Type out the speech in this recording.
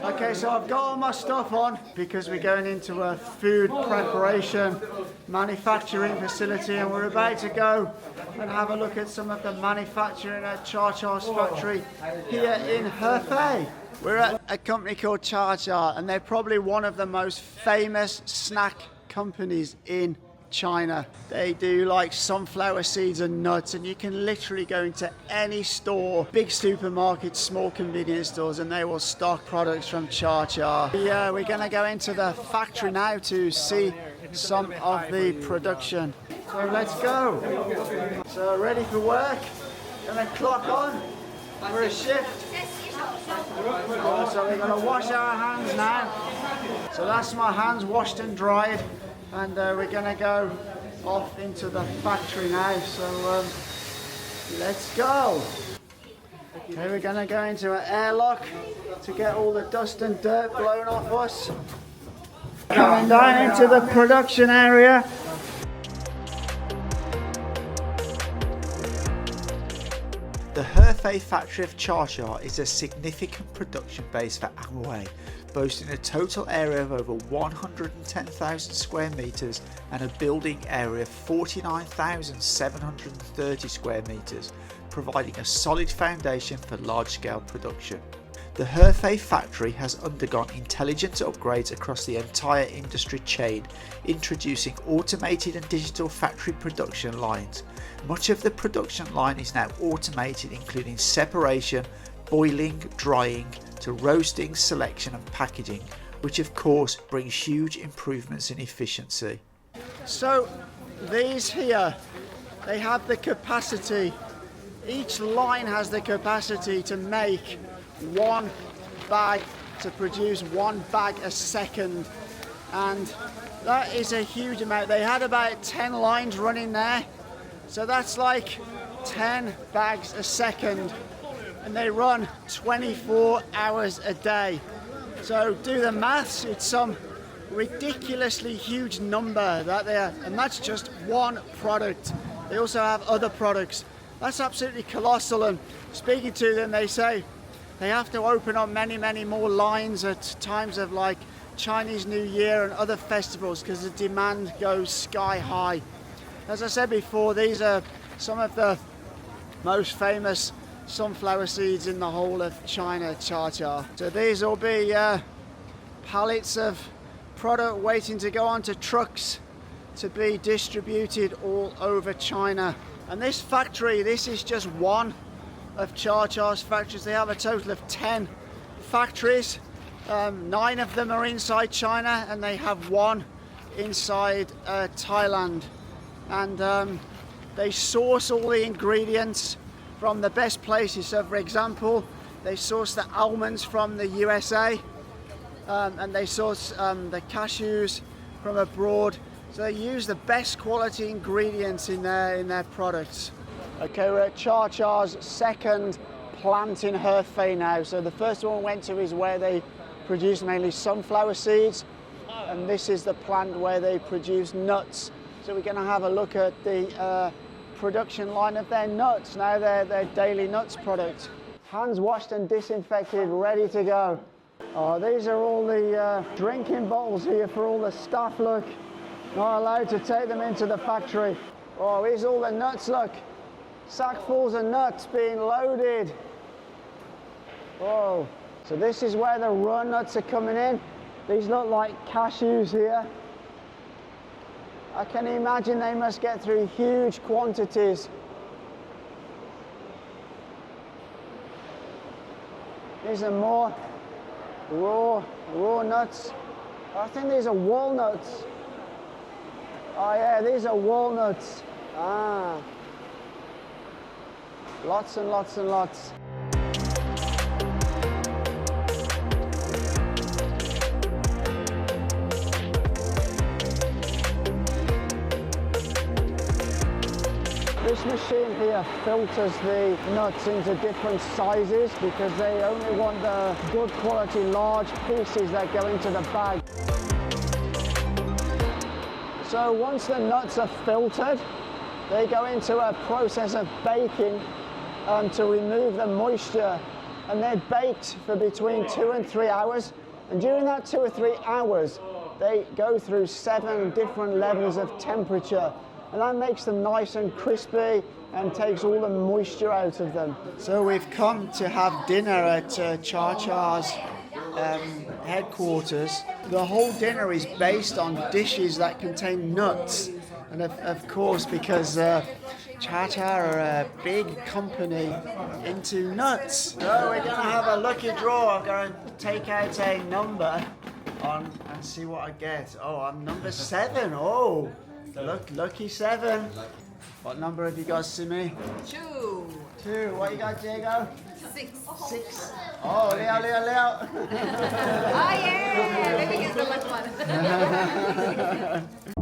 Okay, so I've got all my stuff on because we're going into a food preparation manufacturing facility, and we're about to go and have a look at some of the manufacturing at QiaQia's factory here in Hefei. We're at a company called QiaQia, and they're probably one of the most famous snack companies in China. They do like sunflower seeds and nuts, and you can literally go into any store, big supermarkets, small convenience stores, and they will stock products from QiaQia. Yeah, we're going to go into the factory now to see some of the production. So let's go. So ready for work? Gonna clock on for a shift. So we're going to wash our hands now. So that's my hands washed and dried, and we're going to go off into the factory now. So let's go. Okay, we're going to go into an airlock to get all the dust and dirt blown off us. Coming down into the production area. The Hefei factory of QiaQia is a significant production base for Amway, boasting a total area of over 110,000 square meters and a building area of 49,730 square meters, providing a solid foundation for large-scale production. The Hefei factory has undergone intelligent upgrades across the entire industry chain, introducing automated and digital factory production lines. Much of the production line is now automated, including separation, boiling, drying, to roasting, selection and packaging, which of course brings huge improvements in efficiency. So these here, they have the capacity, each line has the capacity to make one bag, to produce one bag a second, and that is a huge amount. They had about 10 lines running there, so that's like 10 bags a second, and they run 24 hours a day. So do the maths, it's some ridiculously huge number that they are, and that's just one product. They also have other products. That's absolutely colossal, and speaking to them, they say they have to open up many more lines at times of like Chinese New Year and other festivals because the demand goes sky high. As I said before, these are some of the most famous sunflower seeds in the whole of China, QiaQia. So these will be pallets of product waiting to go onto trucks to be distributed all over China. And this factory, this is just one of QiaQia's factories. They have a total of 10 factories. 9 of them are inside China, and they have one inside Thailand. And they source all the ingredients from the best places. So for example, they source the almonds from the USA, and they source the cashews from abroad. So they use the best quality ingredients in their products. Okay, we're at QiaQia's second plant in Hefei now. So the first one we went to is where they produce mainly sunflower seeds, and this is the plant where they produce nuts. So we're going to have a look at the production line of their nuts, now their daily nuts product. Hands washed and disinfected, ready to go. Oh, these are all the drinking bottles here for all the staff, look. Not allowed to take them into the factory. Oh, here's all the nuts, look. Sackfuls of nuts being loaded. Oh, so this is where the raw nuts are coming in. These look like cashews here. I can imagine they must get through huge quantities. These are more raw nuts. I think these are walnuts. Oh yeah, these are walnuts. Ah. Lots and lots and lots. This machine here filters the nuts into different sizes because they only want the good quality large pieces that go into the bag. So once the nuts are filtered, they go into a process of baking to remove the moisture and they're baked for between 2 and 3 hours. And during that 2 or 3 hours, they go through 7 different levels of temperature, and that makes them nice and crispy and takes all the moisture out of them. So we've come to have dinner at QiaQia's headquarters. The whole dinner is based on dishes that contain nuts, and of course, because QiaQia are a big company into nuts. So we're going to have a lucky draw. I'm going to take out a number on and see what I get. Oh, I'm number 7. Oh, look, lucky 7. What number have you got, Simi? 2. 2. What you got, Diego? 6. 6. Oh, Leo. Oh yeah! Maybe he's the lucky one.